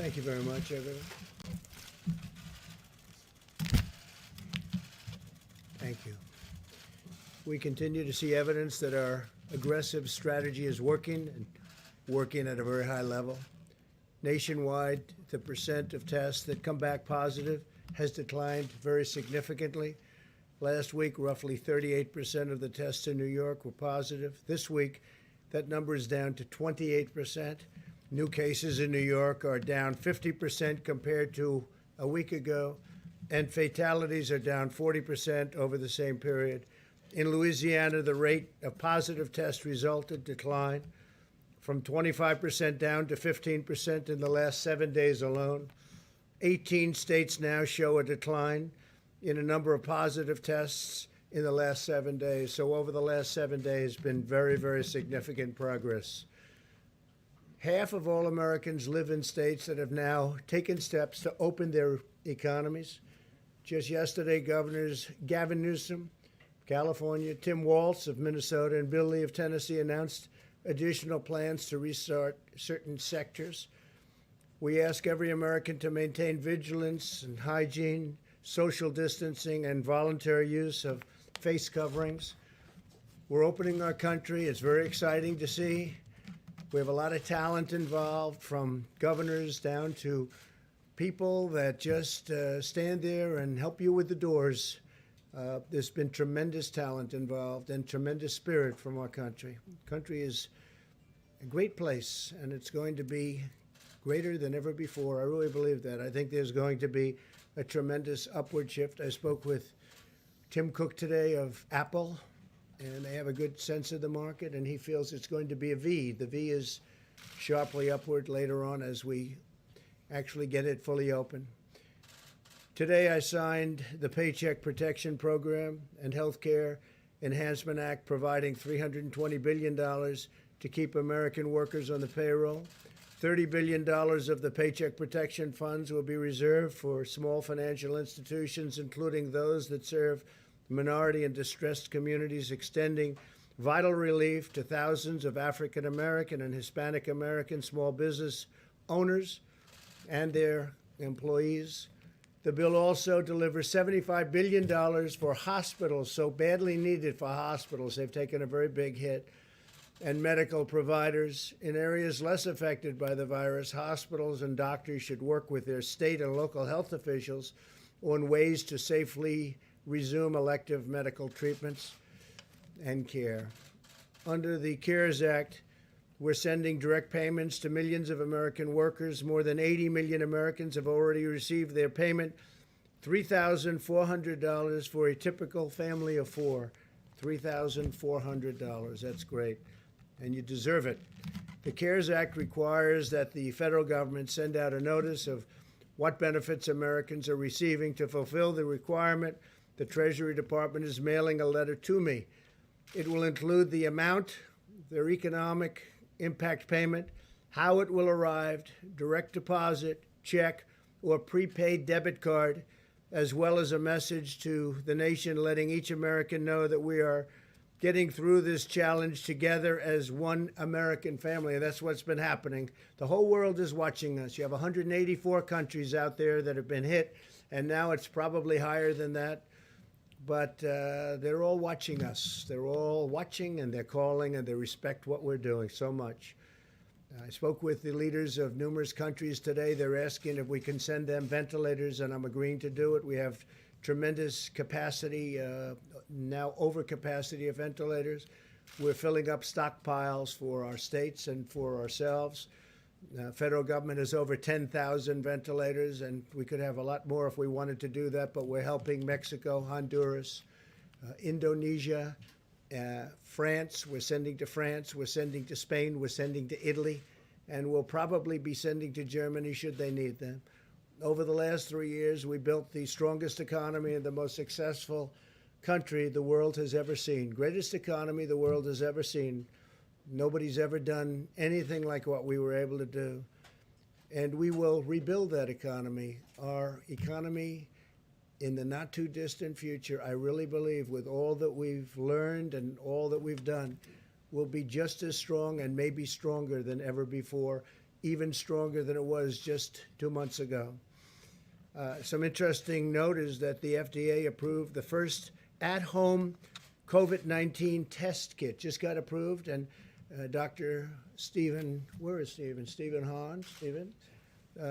Thank you very much, everyone. Thank you. We continue to see evidence that our aggressive strategy is working and working at a very high level. Nationwide, the percent of tests that come back positive has declined very significantly. Last week, roughly 38% of the tests in New York were positive. This week, that number is down to 28%. New cases in New York are down 50% compared to a week ago, and fatalities are down 40% over the same period. In Louisiana, the rate of positive test resulted declined from 25% down to 15% in the last 7 days alone. 18 states now show a decline in a number of positive tests in the last 7 days. So over the last 7 days, been very, very significant progress. Half of all Americans live in states that have now taken steps to open their economies. Just yesterday, Governors Gavin Newsom, California, Tim Walz of Minnesota, and Bill Lee of Tennessee announced additional plans to restart certain sectors. We ask every American to maintain vigilance and hygiene, social distancing, and voluntary use of face coverings. We're opening our country. It's very exciting to see. We have a lot of talent involved, from governors down to people that just stand there and help you with the doors. There's been tremendous talent involved and tremendous spirit from our country. The country is a great place, and it's going to be greater than ever before. I really believe that. I think there's going to be a tremendous upward shift. I spoke with Tim Cook today of Apple, and they have a good sense of the market, and he feels it's going to be a V. The V is sharply upward later on as we actually get it fully open. Today, I signed the Paycheck Protection Program and Healthcare Enhancement Act, providing $320 billion to keep American workers on the payroll. $30 billion of the Paycheck Protection funds will be reserved for small financial institutions, including those that serve minority and distressed communities, extending vital relief to thousands of African American and Hispanic American small business owners and their employees. The bill also delivers $75 billion for hospitals, so badly needed for hospitals. They've taken a very big hit. And medical providers in areas less affected by the virus. Hospitals and doctors should work with their state and local health officials on ways to safely resume elective medical treatments and care. Under the CARES Act, we're sending direct payments to millions of American workers. More than 80 million Americans have already received their payment, $3,400 for a typical family of four. $3,400. That's great. And you deserve it. The CARES Act requires that the federal government send out a notice of what benefits Americans are receiving. To fulfill the requirement, the Treasury Department is mailing a letter to me. It will include the amount, their economic impact payment, how it will arrive, direct deposit, check, or prepaid debit card, as well as a message to the nation letting each American know that we are getting through this challenge together as one American family. And that's what's been happening. The whole world is watching us. You have 184 countries out there that have been hit, and now it's probably higher than that. But they're all watching us. They're all watching, and they're calling, and they respect what we're doing so much. I spoke with the leaders of numerous countries today. They're asking if we can send them ventilators, and I'm agreeing to do it. We have tremendous capacity, now overcapacity of ventilators. We're filling up stockpiles for our states and for ourselves. Federal government has over 10,000 ventilators, and we could have a lot more if we wanted to do that, but we're helping Mexico, Honduras, Indonesia, France. We're sending to France. We're sending to Spain. We're sending to Italy, and we'll probably be sending to Germany should they need them. Over the last 3 years, we built the strongest economy and the most successful country the world has ever seen. Greatest economy the world has ever seen. Nobody's ever done anything like what we were able to do. And we will rebuild that economy. Our economy in the not too distant future, I really believe, with all that we've learned and all that we've done, will be just as strong and maybe stronger than ever before. even stronger than it was just 2 months ago. Some interesting note is that the FDA approved the first at-home COVID-19 test kit, just got approved, and Dr. Stephen, where is Stephen? Stephen Hahn,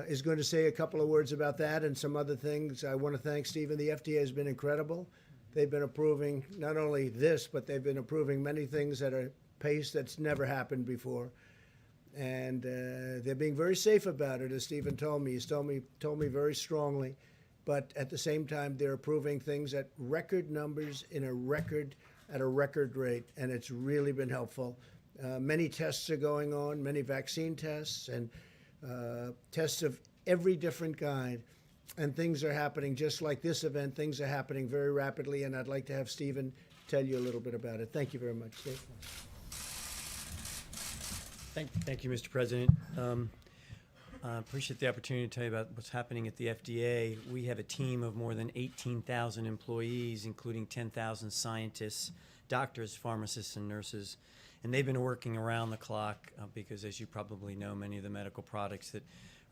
is going to say a couple of words about that and some other things. I want to thank Stephen. The FDA has been incredible. They've been approving not only this, but they've been approving many things at a pace that's never happened before. And they're being very safe about it, as Stephen told me. He's told me very strongly. But at the same time, they're approving things at record numbers at a record rate, and it's really been helpful. Many tests are going on, many vaccine tests, and tests of every different kind. And things are happening, just like this event, things are happening very rapidly, and I'd like to have Stephen tell you a little bit about it. Thank you very much, Steve. Thank you, Mr. President. I appreciate the opportunity to tell you about what's happening at the FDA. We have a team of more than 18,000 employees, including 10,000 scientists, doctors, pharmacists, and nurses. And they've been working around the clock because, as you probably know, many of the medical products that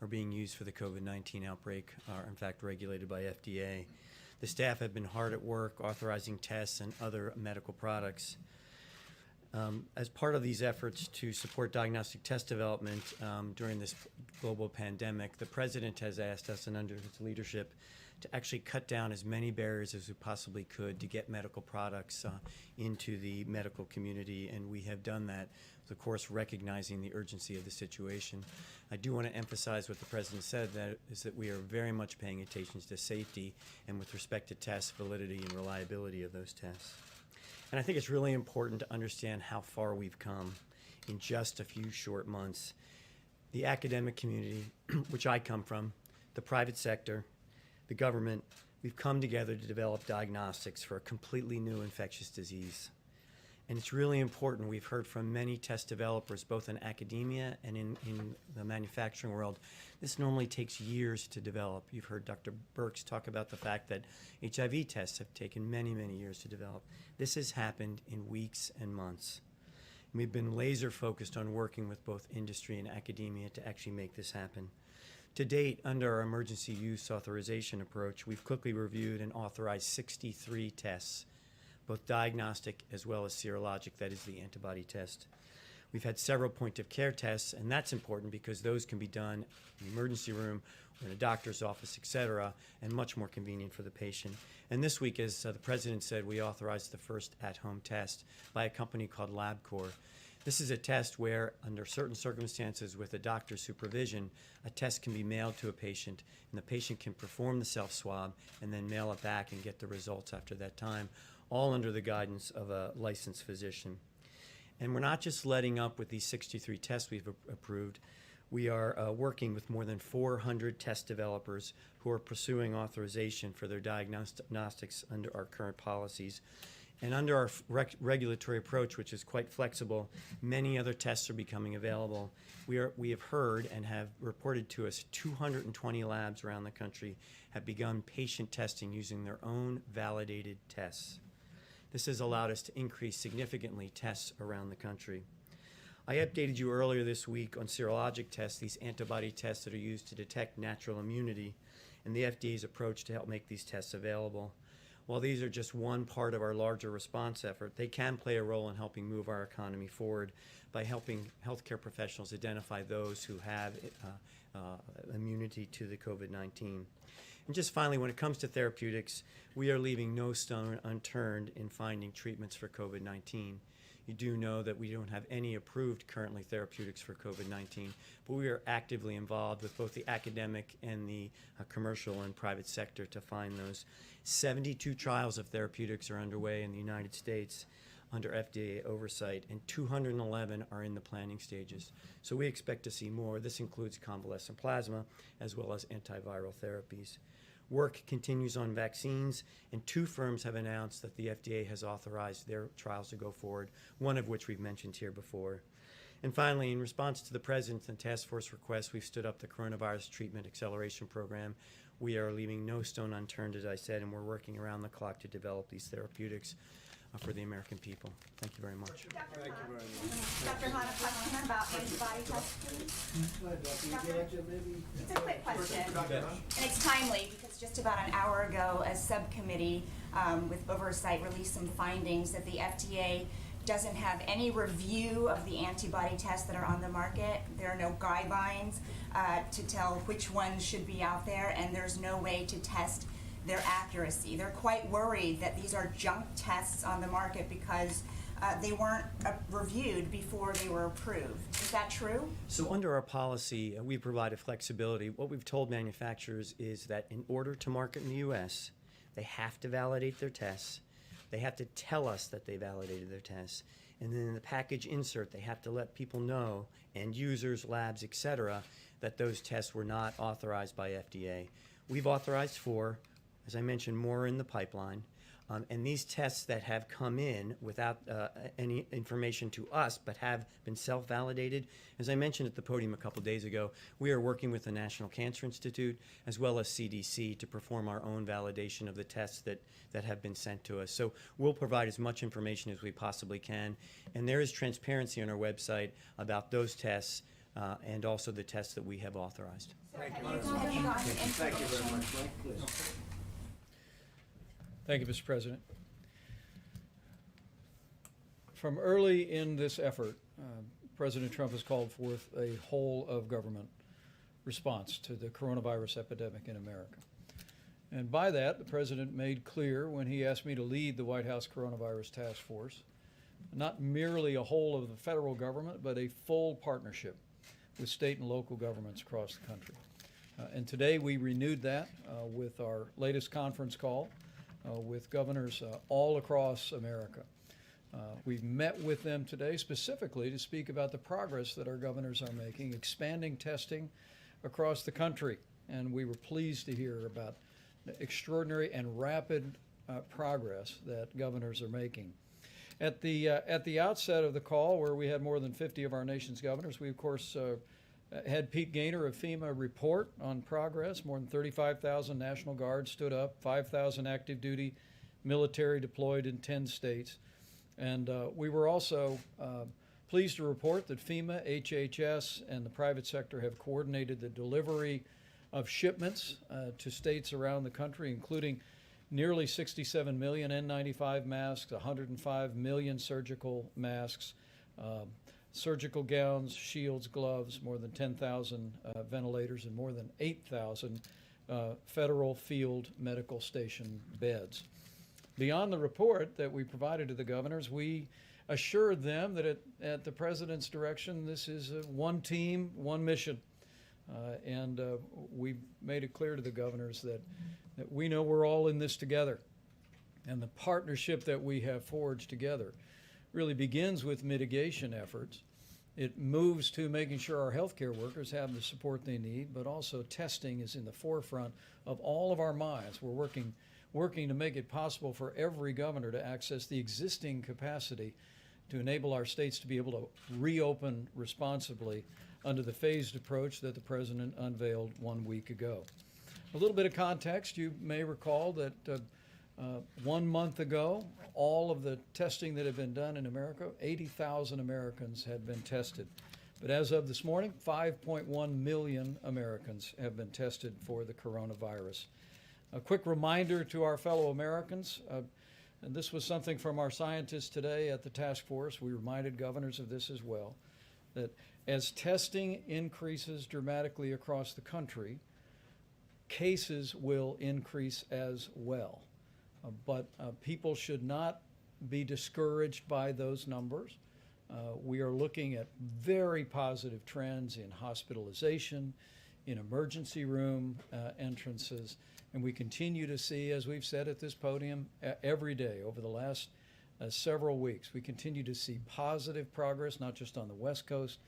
are being used for the COVID-19 outbreak are, in fact, regulated by FDA. The staff have been hard at work authorizing tests and other medical products. As part of these efforts to support diagnostic test development during this global pandemic, the President has asked us, and under his leadership, to actually cut down as many barriers as we possibly could to get medical products into the medical community, and we have done that, of course, recognizing the urgency of the situation. I do want to emphasize what the President said, that we are very much paying attention to safety and with respect to test validity and reliability of those tests. And I think it's really important to understand how far we've come in just a few short months. The academic community, which I come from, the private sector, the government, we've come together to develop diagnostics for a completely new infectious disease. And it's really important. We've heard from many test developers, both in academia and in the manufacturing world. This normally takes years to develop. You've heard Dr. Birx talk about the fact that HIV tests have taken many, many years to develop. This has happened in weeks and months. And we've been laser focused on working with both industry and academia to actually make this happen. To date, under our emergency use authorization approach, we've quickly reviewed and authorized 63 tests, both diagnostic as well as serologic, that is the antibody test. We've had several point-of-care tests, and that's important because those can be done in the emergency room or in a doctor's office, et cetera, and much more convenient for the patient. And this week, as the President said, we authorized the first at-home test by a company called LabCorp. This is a test where, under certain circumstances with a doctor's supervision, a test can be mailed to a patient, and the patient can perform the self-swab and then mail it back and get the results after that time, all under the guidance of a licensed physician. And we're not just letting up with these 63 tests we've approved. We are working with more than 400 test developers who are pursuing authorization for their diagnostics under our current policies. And under our regulatory approach, which is quite flexible, many other tests are becoming available. We have heard and have reported to us 220 labs around the country have begun patient testing using their own validated tests. This has allowed us to increase significantly tests around the country. I updated you earlier this week on serologic tests, these antibody tests that are used to detect natural immunity, and the FDA's approach to help make these tests available. While these are just one part of our larger response effort, they can play a role in helping move our economy forward by helping healthcare professionals identify those who have immunity to the COVID-19. And just finally, when it comes to therapeutics, we are leaving no stone unturned in finding treatments for COVID-19. You do know that we don't have any approved currently therapeutics for COVID-19, but we are actively involved with both the academic and the commercial and private sector to find those. 72 trials of therapeutics are underway in the United States under FDA oversight, and 211 are in the planning stages. So we expect to see more. This includes convalescent plasma as well as antiviral therapies. Work continues on vaccines, and 2 firms have announced that the FDA has authorized their trials to go forward, one of which we've mentioned here before. And finally, in response to the President's and task force requests, we've stood up the Coronavirus Treatment Acceleration Program. We are leaving no stone unturned, as I said, and we're working around the clock to develop these therapeutics. for the American people. Thank you very much. Thank you very much. Dr. Hahn, a question about antibody tests, please. It's a quick question, and it's timely because just about an hour ago, a subcommittee with oversight released some findings that the FDA doesn't have any review of the antibody tests that are on the market. There are no guidelines to tell which ones should be out there, and there's no way to test their accuracy. They're quite worried that these are junk tests on the market because they weren't reviewed before they were approved. Is that true? So under our policy, we provide a flexibility. What we've told manufacturers is that in order to market in the U.S., they have to validate their tests. They have to tell us that they validated their tests. And then in the package insert, they have to let people know, end users, labs, et cetera, that those tests were not authorized by FDA. We've authorized 4. As I mentioned, more in the pipeline. And these tests that have come in without any information to us but have been self-validated, as I mentioned at the podium a couple days ago, we are working with the National Cancer Institute as well as CDC to perform our own validation of the tests that have been sent to us. So we'll provide as much information as we possibly can. And there is transparency on our website about those tests and also the tests that we have authorized. Thank you. Have you gotten Thank you very information? much, Mike, please. Thank you, Mr. President. From early in this effort, President Trump has called forth a whole of government response to the coronavirus epidemic in America. And by that, the President made clear when he asked me to lead the White House Coronavirus Task Force, not merely a whole of the federal government, but a full partnership with state and local governments across the country. And today we renewed that with our latest conference call with governors all across America. We've met with them today specifically to speak about the progress that our governors are making, expanding testing across the country. And we were pleased to hear about the extraordinary and rapid progress that governors are making. At the outset of the call, where we had more than 50 of our nation's governors, we of course had Pete Gaynor of FEMA report on progress. More than 35,000 National Guards stood up, 5,000 active duty military deployed in 10 states. And we were also pleased to report that FEMA, HHS, and the private sector have coordinated the delivery of shipments to states around the country, including nearly 67 million N95 masks, 105 million surgical masks, surgical gowns, shields, gloves, more than 10,000 ventilators, and more than 8,000 federal field medical station beds. Beyond the report that we provided to the governors, we assured them that at the President's direction, this is one team, one mission. And we made it clear to the governors that we know we're all in this together. And the partnership that we have forged together really begins with mitigation efforts. It moves to making sure our healthcare workers have the support they need, but also testing is in the forefront of all of our minds. We're working to make it possible for every governor to access the existing capacity to enable our states to be able to reopen responsibly under the phased approach that the President unveiled 1 week ago. A little bit of context, you may recall that 1 month ago, all of the testing that had been done in America, 80,000 Americans had been tested. But as of this morning, 5.1 million Americans have been tested for the coronavirus. A quick reminder to our fellow Americans, and this was something from our scientists today at the task force, we reminded governors of this as well, that as testing increases dramatically across the country, cases will increase as well. But people should not be discouraged by those numbers. We are looking at very positive trends in hospitalization, in emergency room entrances, and we continue to see, as we've said at this podium every day over the last several weeks, we continue to see positive progress, not just on the West Coast,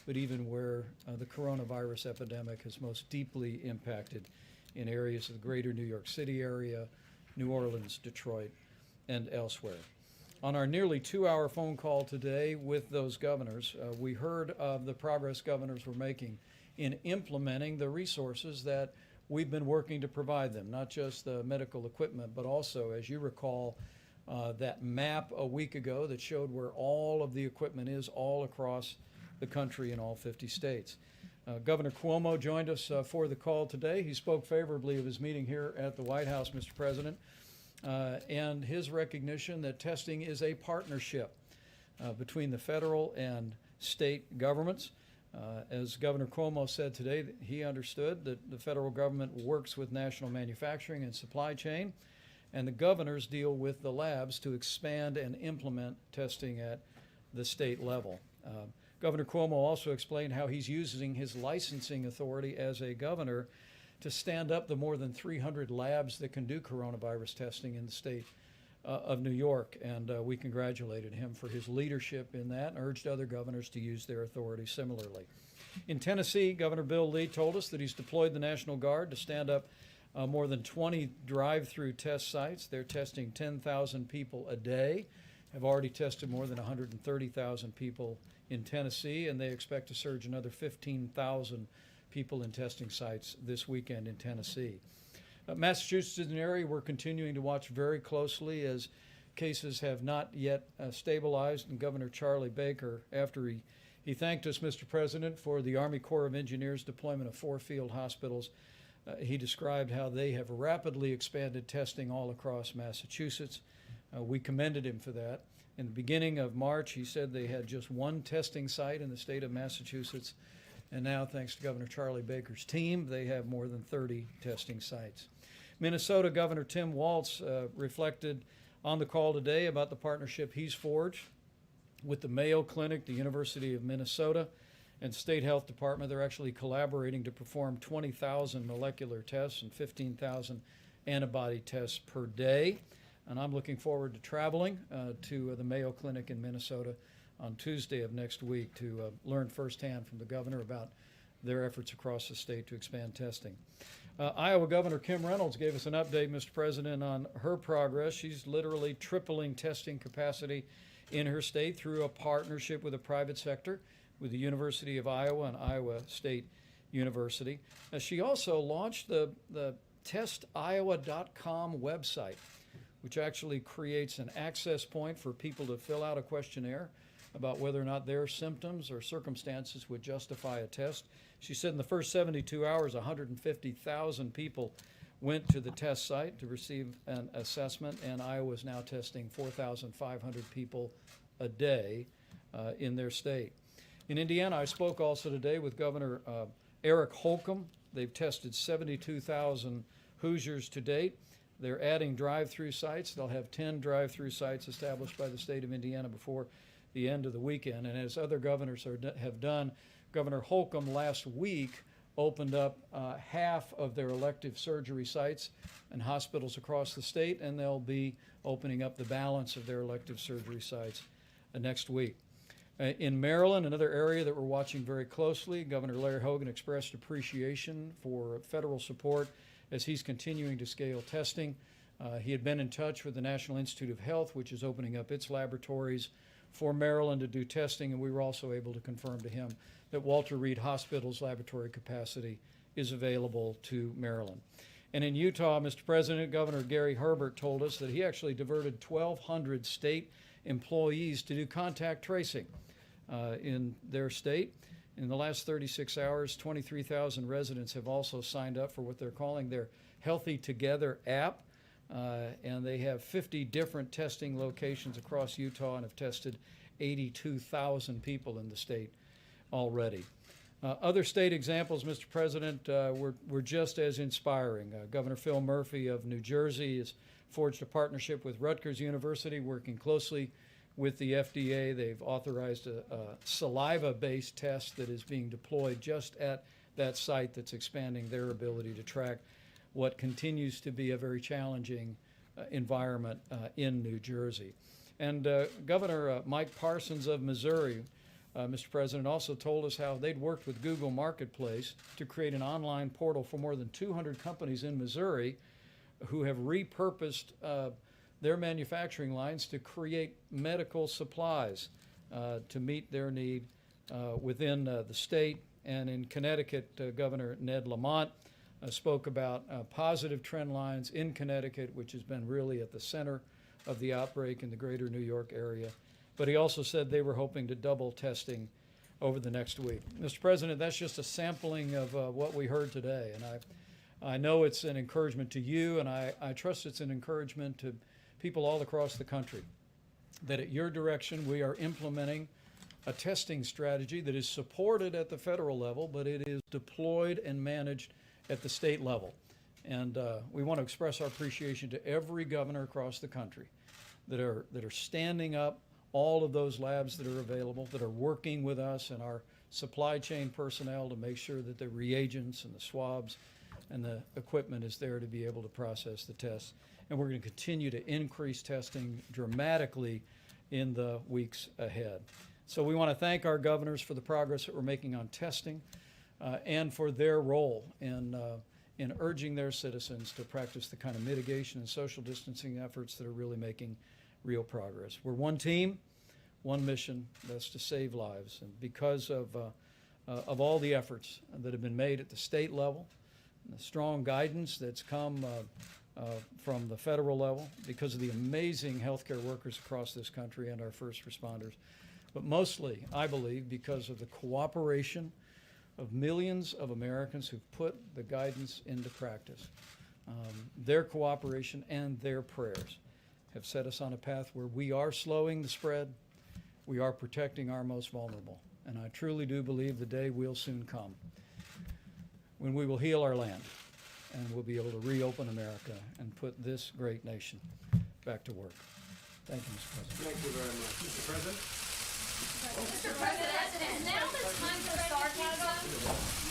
but even where the coronavirus epidemic has most deeply impacted in areas of the greater New York City area, New Orleans, Detroit, and elsewhere. On our nearly 2-hour phone call today with those governors, we heard of the progress governors were making in implementing the resources that we've been working to provide them, not just the medical equipment, but also, as you recall, that map a week ago that showed where all of the equipment is all across the country in all 50 states. Governor Cuomo joined us for the call today. He spoke favorably of his meeting here at the White House, Mr. President, and his recognition that testing is a partnership between the federal and state governments. As Governor Cuomo said today, he understood that the federal government works with national manufacturing and supply chain, and the governors deal with the labs to expand and implement testing at the state level. Governor Cuomo also explained how he's using his licensing authority as a governor to stand up the more than 300 labs that can do coronavirus testing in the state of New York, and we congratulated him for his leadership in that and urged other governors to use their authority similarly. In Tennessee, Governor Bill Lee told us that he's deployed the National Guard to stand up more than 20 drive-through test sites. They're testing 10,000 people a day, have already tested more than 130,000 people in Tennessee, and they expect to surge another 15,000 people in testing sites this weekend in Tennessee. Massachusetts is an area we're continuing to watch very closely as cases have not yet stabilized, and Governor Charlie Baker, after he thanked us, Mr. President, for the Army Corps of Engineers deployment of 4 field hospitals, he described how they have rapidly expanded testing all across Massachusetts. We commended him for that. In the beginning of March, he said they had just 1 testing site in the state of Massachusetts, and now, thanks to Governor Charlie Baker's team, they have more than 30 testing sites. Minnesota Governor Tim Walz reflected on the call today about the partnership he's forged with the Mayo Clinic, the University of Minnesota, and State Health Department. They're actually collaborating to perform 20,000 molecular tests and 15,000 antibody tests per day. And I'm looking forward to traveling to the Mayo Clinic in Minnesota on Tuesday of next week to learn firsthand from the governor about their efforts across the state to expand testing. Iowa Governor Kim Reynolds gave us an update, Mr. President, on her progress. She's literally tripling testing capacity in her state through a partnership with the private sector, with the University of Iowa and Iowa State University. She also launched the testiowa.com website, which actually creates an access point for people to fill out a questionnaire about whether or not their symptoms or circumstances would justify a test. She said in the first 72 hours, 150,000 people went to the test site to receive an assessment, and Iowa is now testing 4,500 people a day in their state. In Indiana, I spoke also today with Governor Eric Holcomb. They've tested 72,000 Hoosiers to date. They're adding drive-through sites. They'll have 10 drive-through sites established by the state of Indiana before the end of the weekend. And as other governors have done, Governor Holcomb last week opened up half of their elective surgery sites and hospitals across the state, and they'll be opening up the balance of their elective surgery sites next week. In Maryland, another area that we're watching very closely, Governor Larry Hogan expressed appreciation for federal support as he's continuing to scale testing. He had been in touch with the National Institute of Health, which is opening up its laboratories for Maryland to do testing, and we were also able to confirm to him that Walter Reed Hospital's laboratory capacity is available to Maryland. And in Utah, Mr. President, Governor Gary Herbert told us that he actually diverted 1,200 state employees to do contact tracing in their state. In the last 36 hours, 23,000 residents have also signed up for what they're calling their Healthy Together app. And they have 50 different testing locations across Utah and have tested 82,000 people in the state already. Other state examples, Mr. President, were just as inspiring. Governor Phil Murphy of New Jersey has forged a partnership with Rutgers University, working closely with the FDA. They've authorized a saliva-based test that is being deployed just at that site, that's expanding their ability to track what continues to be a very challenging environment in New Jersey. And Governor Mike Parsons of Missouri, Mr. President, also told us how they'd worked with Google Marketplace to create an online portal for more than 200 companies in Missouri who have repurposed their manufacturing lines to create medical supplies to meet their need within the state. And in Connecticut, Governor Ned Lamont spoke about positive trend lines in Connecticut, which has been really at the center of the outbreak in the greater New York area. But he also said they were hoping to double testing over the next week. Mr. President, that's just a sampling of what we heard today. And I know it's an encouragement to you, and I trust it's an encouragement to people all across the country, that at your direction we are implementing a testing strategy that is supported at the federal level, but it is deployed and managed at the state level. And we want to express our appreciation to every governor across the country that are standing up all of those labs that are available, that are working with us and our supply chain personnel to make sure that the reagents and the swabs and the equipment is there to be able to process the tests. And we're going to continue to increase testing dramatically in the weeks ahead. So we want to thank our governors for the progress that we're making on testing and for their role in urging their citizens to practice the kind of mitigation and social distancing efforts that are really making real progress. We're one team, one mission, that's to save lives. And because of all the efforts that have been made at the state level, and the strong guidance that's come from the federal level, because of the amazing healthcare workers across this country and our first responders, but mostly, I believe, because of the cooperation of millions of Americans who've put the guidance into practice. Their cooperation and their prayers have set us on a path where we are slowing the spread, we are protecting our most vulnerable. And I truly do believe the day will soon come when we will heal our land and we'll be able to reopen America and put this great nation back to work. Thank you, Mr. President. Thank you very much. Mr. President? Mr. President, now the time for sarcasm.